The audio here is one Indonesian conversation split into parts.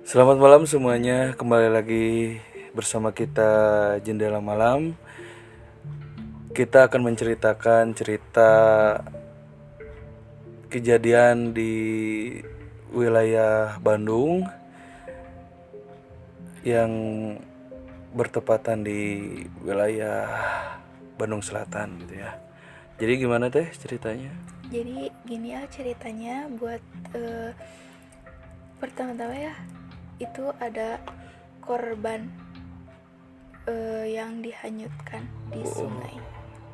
Selamat malam semuanya, kembali lagi bersama kita Jendela Malam. Kita akan menceritakan cerita kejadian di wilayah Bandung yang bertepatan di wilayah Bandung Selatan gitu ya. Jadi gimana teh ceritanya? Jadi gini ya ceritanya buat pertama-tama ya, itu ada korban yang dihanyutkan di sungai.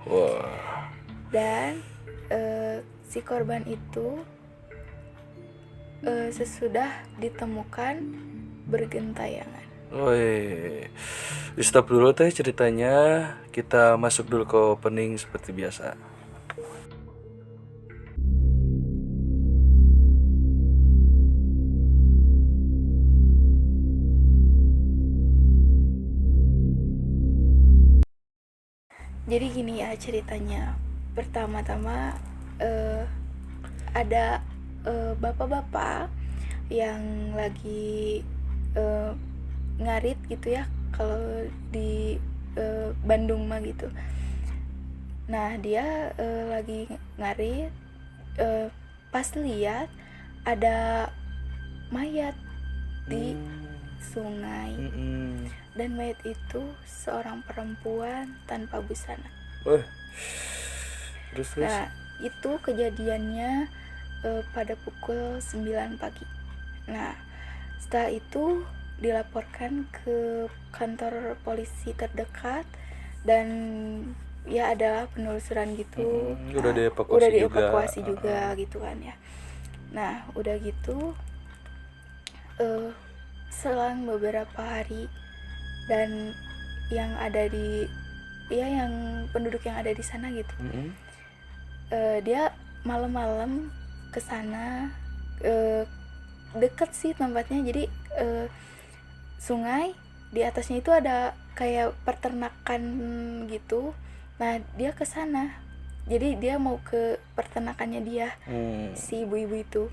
Wah, Dan si korban itu sesudah ditemukan bergentayangan. woi, di stop dulu teh ceritanya. Kita masuk dulu ke opening seperti biasa. Jadi gini ya ceritanya. Pertama-tama ada bapak-bapak yang lagi ngarit gitu ya, kalau di Bandung mah gitu. Nah dia lagi ngarit, pas lihat ada mayat di sungai. Dan mayat itu seorang perempuan tanpa busana. Terus. Nah itu kejadiannya pada pukul 9 pagi. Nah setelah itu dilaporkan ke kantor polisi terdekat, dan ya adalah penelusuran gitu. Udah Nah, dievakuasi udah juga. dievakuasi juga gitu kan ya. Nah udah gitu selang beberapa hari, dan yang ada di yang penduduk yang ada di sana gitu, dia malam-malam ke sana, deket sih tempatnya. Jadi sungai di atasnya itu ada kayak peternakan gitu. Nah dia ke sana, jadi dia mau ke peternakannya dia, si ibu-ibu itu.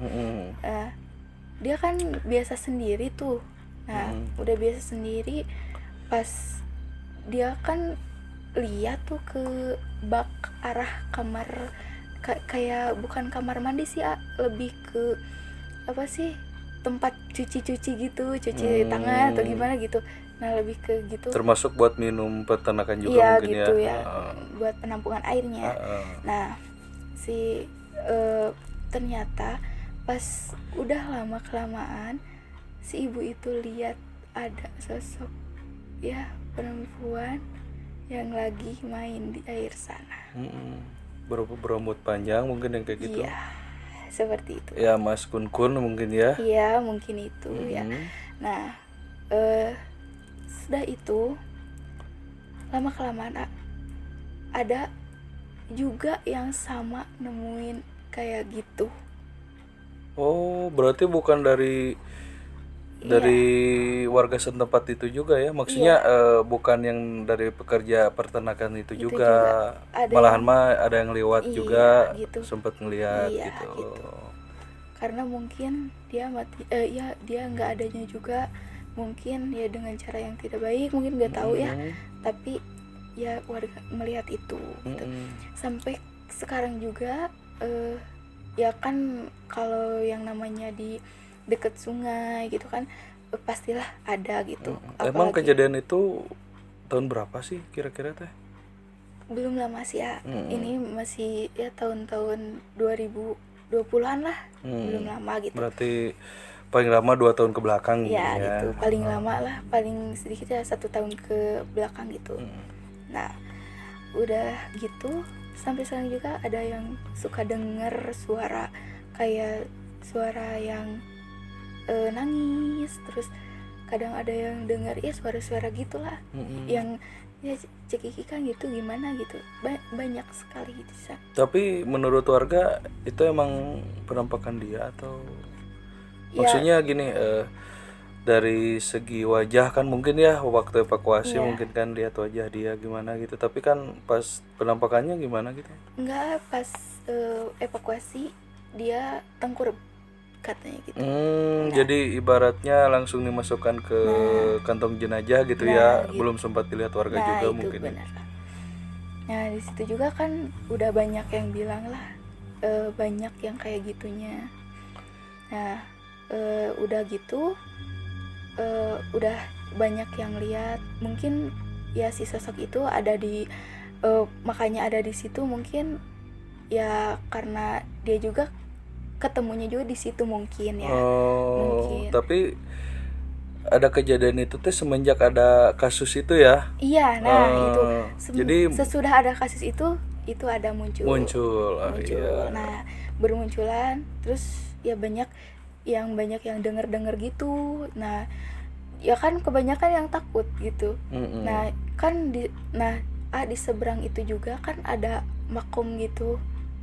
Dia kan biasa sendiri tuh. Nah udah biasa sendiri, pas dia kan lihat tuh ke bak arah kamar, kayak bukan kamar mandi sih, lebih ke apa sih, tempat cuci gitu, cuci tangan atau gimana gitu. Nah lebih ke gitu. Termasuk buat minum peternakan juga Iya mungkin gitu ya. buat penampungan airnya. Nah si ternyata pas udah lama kelamaan, si ibu itu lihat ada sosok ya perempuan yang lagi main di air sana. Berambut panjang mungkin yang kayak gitu. Iya seperti itu Ya Mas Kun mungkin ya. iya mungkin itu ya. Nah sudah itu lama kelamaan ada juga yang sama nemuin kayak gitu. Oh berarti bukan dari warga setempat itu juga ya, maksudnya bukan yang dari pekerja peternakan itu juga. Ada Malahan yang, mah ada yang lewat juga gitu. sempat ngelihat Iya gitu. Karena mungkin dia mati, ya dia nggak adanya juga, mungkin ya dengan cara yang tidak baik, mungkin nggak tahu ya. Tapi ya warga melihat itu gitu. Sampai sekarang juga ya kan kalau yang namanya di deket sungai gitu kan, pastilah ada gitu. Emang Apalagi kejadian itu tahun berapa sih kira-kira teh? belum lama sih ya. Ini masih ya tahun-tahun 2020-an lah. Belum lama gitu. Berarti paling lama 2 tahun ke belakang Ya ya. gitu, paling lama lah, paling sedikit ya 1 tahun ke belakang gitu. Nah udah gitu sampai sekarang juga ada yang suka denger suara, kayak suara yang nangis. Terus kadang ada yang dengar ya suara-suara gitulah, yang ya cekikikan gitu gimana gitu, banyak sekali gitu. Tapi menurut warga itu emang penampakan dia atau Ya, maksudnya gini, dari segi wajah kan mungkin ya waktu evakuasi mungkin kan lihat wajah dia gimana gitu, tapi kan pas penampakannya gimana gitu? enggak, pas evakuasi dia tengkurap. katanya gitu. Jadi ibaratnya langsung dimasukkan ke kantong jenazah gitu ya, gitu. belum sempat dilihat warga Nah juga itu mungkin. benar. Nah di situ juga kan udah banyak yang bilang lah, banyak yang kayak gitunya. Nah udah gitu, udah banyak yang lihat, mungkin ya si sosok itu ada di, makanya ada di situ mungkin ya karena dia juga ketemunya juga di situ mungkin ya. Mungkin. Tapi ada kejadian itu tuh semenjak ada kasus itu ya. Iya, nah itu jadi sesudah ada kasus itu ada muncul. Iya. Nah bermunculan, terus ya banyak yang denger gitu. Nah ya kan kebanyakan yang takut gitu. Nah kan di seberang itu juga kan ada makom gitu.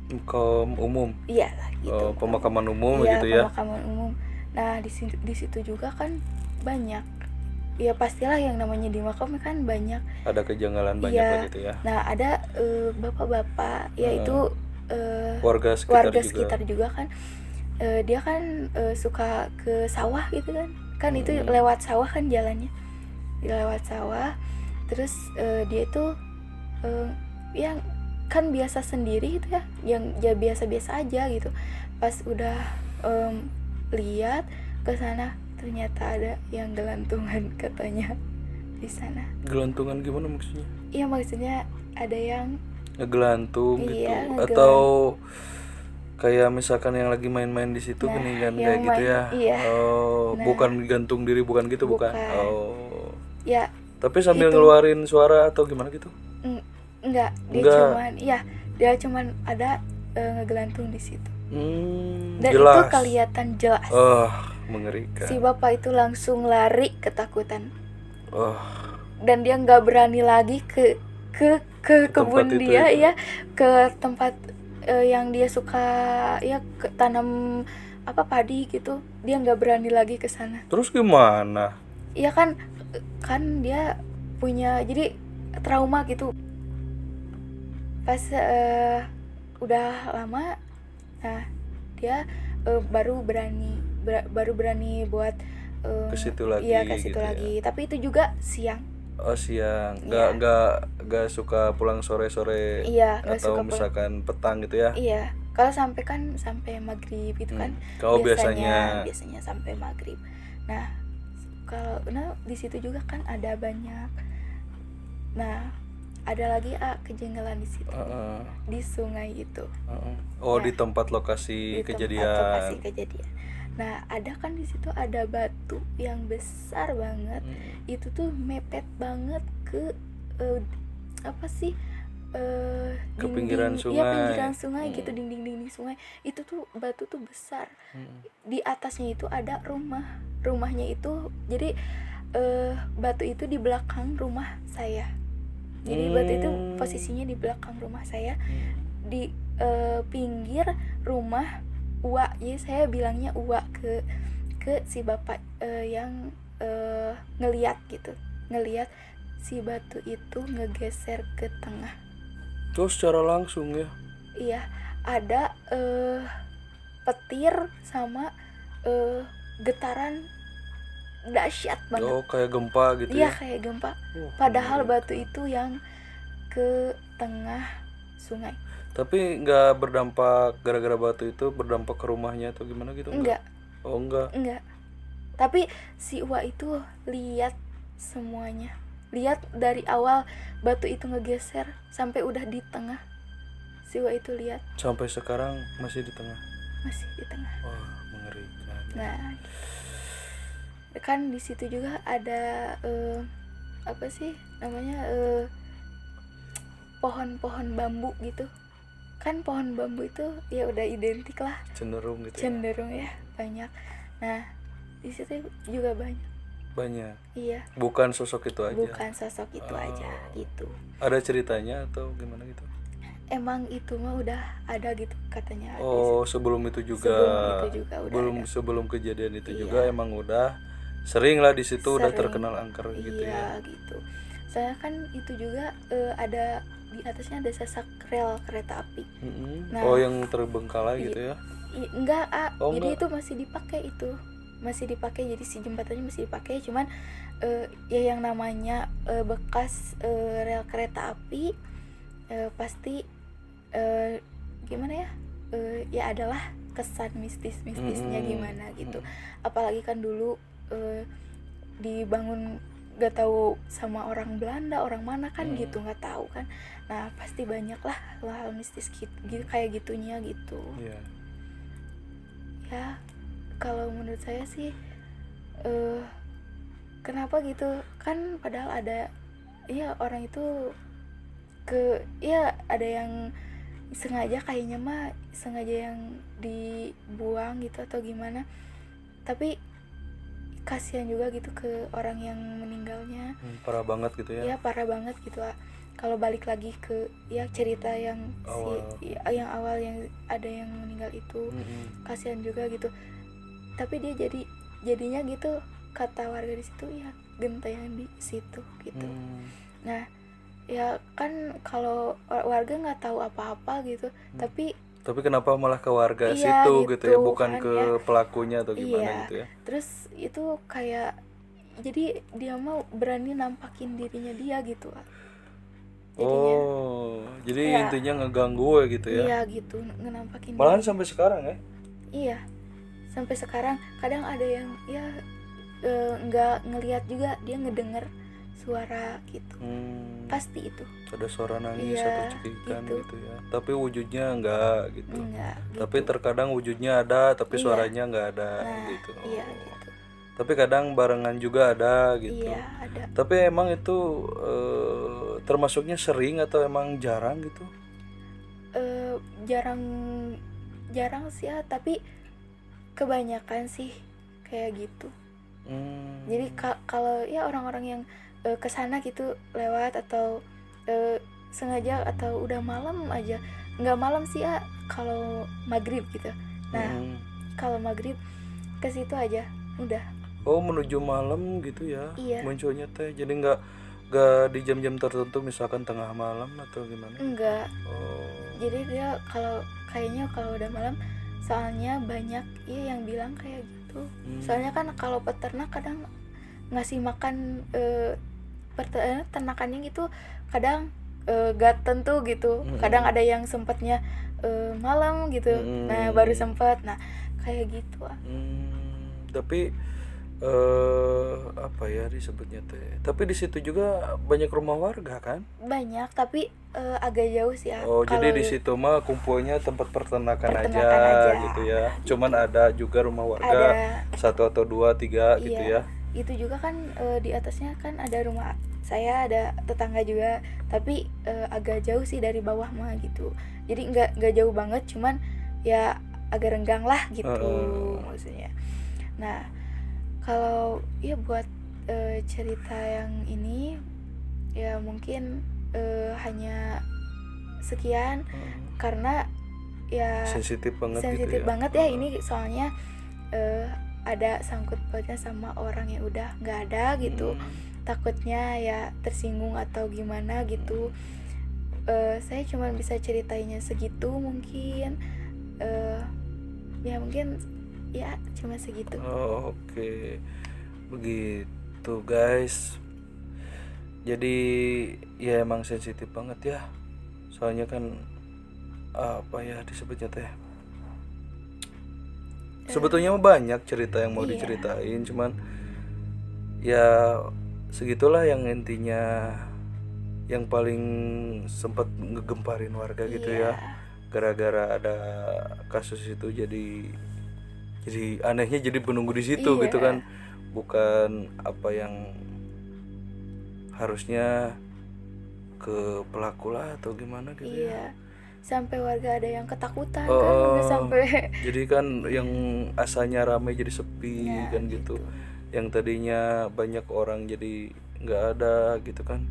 Makom umum. Iya gitu. Pemakaman umum iya, gitu ya. Pemakaman umum. Nah di situ juga kan banyak. Ya pastilah yang namanya di makam kan banyak. Ada kejanggalan banyak lah gitu ya. Nah ada bapak-bapak, yaitu warga sekitar juga kan. Dia kan suka ke sawah gitu kan. Kan itu lewat sawah kan jalannya. Lewat sawah. Terus dia itu yang kan biasa sendiri gitu ya, yang ya biasa-biasa aja gitu. Pas udah lihat ke sana, ternyata ada yang gelantungan katanya di sana. Gelantungan gimana maksudnya? Iya maksudnya ada yang ngegelantung gitu, atau kayak misalkan yang lagi main-main di situ gini kan kayak gitu ya. Iya. Bukan gantung diri, bukan gitu, bukan. Ya. Tapi sambil ngeluarin suara atau gimana gitu? Enggak. Dia cuman ada ngegelantung di situ. Dan jelas. Itu kelihatan jelas. Mengerikan. Si bapak itu langsung lari ketakutan. Dan dia nggak berani lagi ke kebun dia ya, ke tempat yang dia suka ya, ke tanam padi gitu. Dia nggak berani lagi ke sana. Terus gimana? Iya kan dia punya jadi trauma gitu. Pas udah lama, nah dia baru berani buat ke situ lagi. Iya, ke situ lagi. Tapi itu juga siang. Siang. Nggak suka pulang sore-sore. Iya, atau misalkan petang gitu ya. Iya. Kalau sampai maghrib gitu kan. Kalau biasanya sampai maghrib. Nah, kalau di situ juga kan ada banyak. Nah, ada lagi kejanggalan di situ. Di sungai itu. Di tempat lokasi kejadian. Nah, ada kan di situ ada batu yang besar banget. Itu tuh mepet banget ke ke pinggiran sungai. Iya, pinggiran sungai gitu, dinding sungai. Itu tuh batu tuh besar. Di atasnya itu ada rumah. Rumahnya itu jadi batu itu di belakang rumah saya. Jadi batu itu posisinya di belakang rumah saya, di pinggir rumah Uwa. Jadi saya bilangnya Uwa ke si bapak yang ngeliat si batu itu ngegeser ke tengah. Terus secara langsung ya? Iya, ada petir sama getaran dahsyat banget. Kayak gempa gitu ya? Iya, kayak gempa. Padahal batu itu yang ke tengah sungai. Tapi nggak berdampak, gara-gara batu itu berdampak ke rumahnya atau gimana gitu? Enggak. Enggak. Tapi si Uwa itu lihat semuanya. Lihat dari awal batu itu ngegeser sampai udah di tengah. Si Uwa itu lihat. Sampai sekarang masih di tengah? Masih di tengah. Wah, mengerikan. Nah, kan di situ juga ada pohon-pohon bambu gitu. Kan pohon bambu itu ya udah identik lah, cenderung gitu. Ya, banyak. Nah, di situ juga banyak. Iya. Bukan sosok itu aja. Aja gitu. Ada ceritanya atau gimana gitu? Emang itu mah udah ada gitu katanya. Sebelum itu juga udah sebelum kejadian itu juga emang udah sering lah di situ. Udah terkenal angker gitu ya. Iya gitu. Saya kan itu juga ada di atasnya ada sesak rel kereta api. Nah, yang terbengkalai gitu ya. Enggak, Oh jadi enggak. itu masih dipakai, jadi si jembatannya masih dipakai, cuman ya yang namanya bekas rel kereta api, pasti gimana ya, ya adalah kesan mistisnya gimana gitu. Apalagi kan dulu dibangun gak tahu sama orang Belanda, orang mana kan gitu, nggak tahu kan. Nah pasti banyak lah hal-hal mistis gitu, kayak gitunya gitu. Iya. Ya kalau menurut saya sih kenapa gitu kan, padahal ada ya orang itu ya ada yang sengaja, kayaknya mah sengaja yang dibuang gitu atau gimana, tapi kasihan juga gitu ke orang yang meninggalnya. Parah banget gitu ya. Ya parah banget gitu. Kalau balik lagi ke ya cerita yang Awal. yang awal yang ada yang meninggal itu, kasihan juga gitu. Tapi dia jadinya gitu, kata warga di situ ya gentayangan di situ gitu. Nah ya kan kalau warga nggak tahu apa-apa gitu, tapi kenapa malah ke warga iya, situ gitu ya, bukan kan, ke ya. pelakunya atau gimana Iya. gitu ya. Terus itu kayak jadi dia mau berani nampakin dirinya dia gitu jadinya. Oh, jadi Ya, intinya ngeganggu ya gitu ya. iya gitu, ngenampakin Malahan diri. sampai sekarang ya. Iya, sampai sekarang kadang ada yang ya nggak ngelihat juga, dia ngedenger suara gitu. Pasti itu. Ada suara nangis Iya, atau cekikan gitu. gitu ya. Tapi wujudnya enggak gitu. Enggak gitu. Tapi terkadang wujudnya ada, tapi Iya. suaranya enggak ada Nah, gitu. iya gitu. Tapi kadang barengan juga ada gitu. Iya, ada. Tapi emang itu termasuknya sering atau emang jarang gitu? Jarang sih ya, tapi kebanyakan sih kayak gitu. Jadi kalau ya orang-orang yang kesana gitu lewat atau sengaja atau udah malam aja, nggak malam sih ya, kalau maghrib gitu. Nah kalau maghrib ke situ aja udah. Oh, menuju malam gitu ya. Iya. Munculnya teh. Jadi nggak di jam-jam tertentu, misalkan tengah malam atau gimana? Enggak. Oh. Jadi dia kayaknya kalau udah malam, soalnya banyak ya yang bilang kayak gitu. Soalnya kan kalau peternak kadang ngasih makan ternakannya gitu, kadang gak tentu gitu. Kadang ada yang sempatnya malam gitu. Nah baru sempat, nah kayak gitu. Tapi apa ya disebutnya teh? Tapi di situ juga banyak rumah warga kan? Banyak, tapi agak jauh sih ya. Oh, jadi di situ mah kumpulnya tempat peternakan aja gitu ya. Cuman ada juga rumah warga, ada 1 atau 2, 3 gitu ya. Itu juga kan di atasnya kan ada rumah saya, ada tetangga juga, tapi agak jauh sih dari bawah mah gitu. Jadi nggak jauh banget, cuman ya agak renggang lah gitu maksudnya. Nah kalau ya buat cerita yang ini ya mungkin hanya sekian, karena ya sensitif banget sensitif gitu ya. banget ya ini, soalnya ada sangkut pautnya sama orang yang udah nggak ada gitu. Takutnya ya tersinggung atau gimana gitu. Saya cuma bisa ceritainnya segitu mungkin. Ya mungkin ya cuma segitu. Oh, oke. Begitu guys. Jadi ya emang sensitif banget ya. Soalnya kan apa ya disebutnya teh, sebetulnya banyak cerita yang mau diceritain, cuman ya segitulah yang intinya, yang paling sempat ngegemparin warga gitu ya. Gara-gara ada kasus itu jadi anehnya jadi penunggu di situ gitu kan, bukan apa yang harusnya ke pelaku lah atau gimana gitu ya. Sampai warga ada yang ketakutan kan, udah sampai jadi kan yang asalnya ramai jadi sepi kan gitu. Yang tadinya banyak orang jadi nggak ada gitu kan.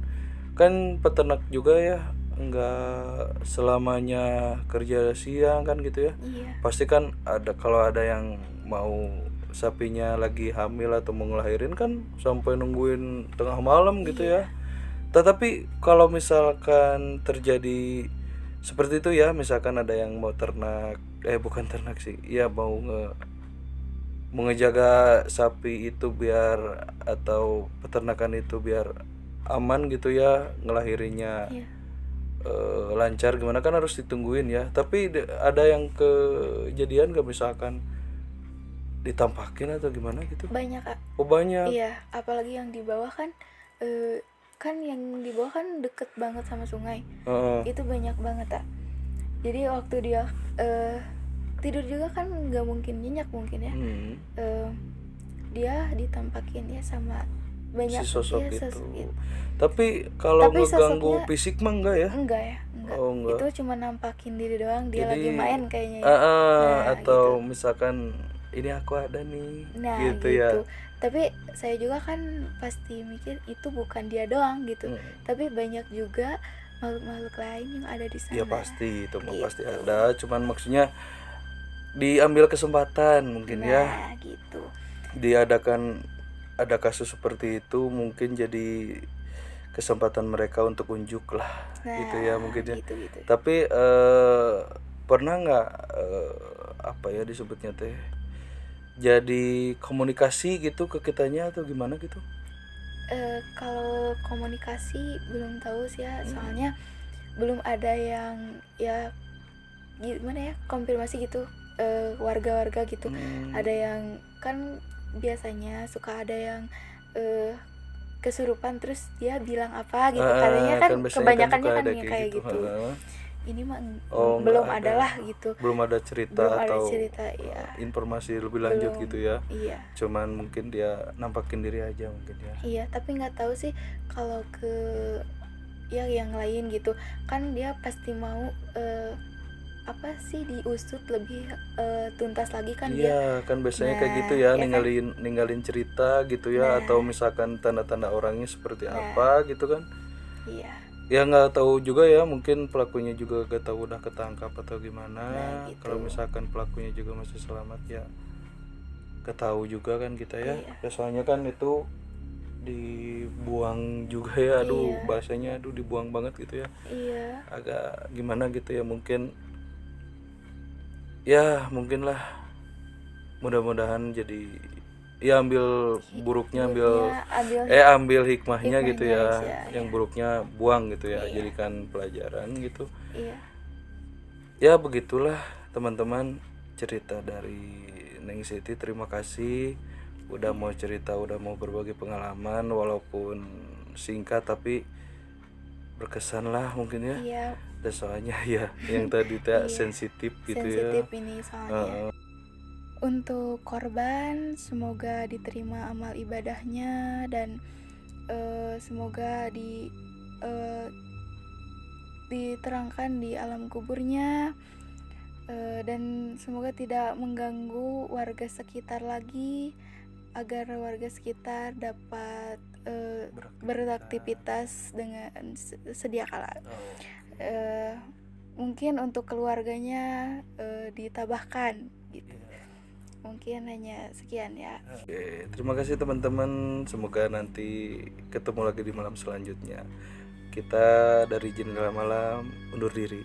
Kan peternak juga ya nggak selamanya kerja siang kan gitu ya. Pasti kan ada, kalau ada yang mau sapinya lagi hamil atau mau ngelahirin kan sampai nungguin tengah malam gitu ya. Tetapi kalau misalkan terjadi seperti itu ya, misalkan ada yang mau ternak bukan ternak sih, ya mau ngejaga sapi itu biar, atau peternakan itu biar aman gitu ya, ngelahirinnya Iya, lancar gimana kan harus ditungguin ya. Tapi ada yang kejadian gak misalkan ditampakin atau gimana gitu? banyak Kak. Oh banyak. Iya, apalagi yang di bawah kan, kan yang di bawah kan deket banget sama sungai. Heeh. Itu banyak banget Kak. Jadi waktu dia tidur juga kan nggak mungkin nyenyak mungkin ya. Hmm. Eh, Dia ditampakin ya sama banyak Si sosok ya, itu. gitu. Tapi kalau Tapi ngeganggu sosoknya fisik mah enggak ya? enggak ya, enggak. Oh enggak. Itu cuma nampakin diri doang, dia lagi Jadi main kayaknya ya. Nah, atau gitu. misalkan ini aku ada nih Nah, gitu gitu. ya. Tapi saya juga kan pasti mikir itu bukan dia doang gitu. Hmm. Tapi banyak juga makhluk-makhluk lain yang ada di Ya sana. pasti itu mah pasti Gitu. ada, cuman maksudnya diambil kesempatan mungkin ya, Nah, gitu. diadakan, ada kasus seperti itu mungkin jadi kesempatan mereka untuk unjuk lah gitu ya Nah, mungkin ya. gitu. Tapi pernah nggak apa ya disebutnya teh, jadi komunikasi gitu ke kitanya atau gimana gitu? Kalau komunikasi belum tahu sih ya, soalnya belum ada yang ya gimana ya konfirmasi gitu, warga-warga gitu. Ada yang kan biasanya suka ada yang eh, kesurupan terus dia bilang apa gitu, katanya kan Kan biasanya kan kebanyakannya suka kan ada yang kayak kayak gitu. gitu. Ini mah Oh nggak belum ada, ada lah gitu, belum ada cerita belum ada atau cerita ya, informasi lebih lanjut belum. gitu ya. Iya, Cuman mungkin dia nampakin diri aja mungkin ya. iya, tapi nggak tahu sih kalau ke ya yang lain gitu kan, dia pasti mau apa sih diusut lebih tuntas lagi kan dia. Iya kan biasanya kayak gitu Nah, ya, ya kan. ninggalin cerita gitu ya, Nah, atau misalkan tanda-tanda orangnya seperti nah, apa gitu kan. iya. Ya nggak tahu juga ya, mungkin pelakunya juga gak tahu udah ketangkap atau gimana. Nah, gitu. Kalau misalkan pelakunya juga masih selamat ya ketahu juga kan kita ya. Iya. Ya, soalnya kan itu dibuang juga ya, aduh Iya. bahasanya aduh dibuang banget gitu ya, Iya. agak gimana gitu ya mungkin ya, mungkin lah, mudah-mudahan jadi ya ambil buruknya, ambil hikmahnya gitu hikmahnya ya, aja, yang ya. buruknya buang gitu ya, Iya. jadikan pelajaran gitu Iya. ya. Begitulah teman-teman cerita dari Neng Siti. Terima kasih udah mau cerita, udah mau berbagi pengalaman, walaupun singkat tapi berkesan lah mungkin ya. Iya. Dan soalnya ya yang tadi teh Iya. sensitif gitu Sensitif ya. ini soalnya. Untuk korban semoga diterima amal ibadahnya dan semoga diterangkan di alam kuburnya, dan semoga tidak mengganggu warga sekitar lagi, agar warga sekitar dapat beraktivitas dengan sedia kala. Mungkin untuk keluarganya ditabahkan gitu. Mungkin hanya sekian ya. Oke, terima kasih teman-teman. Semoga nanti ketemu lagi di malam selanjutnya. Kita dari Jendela Malam undur diri.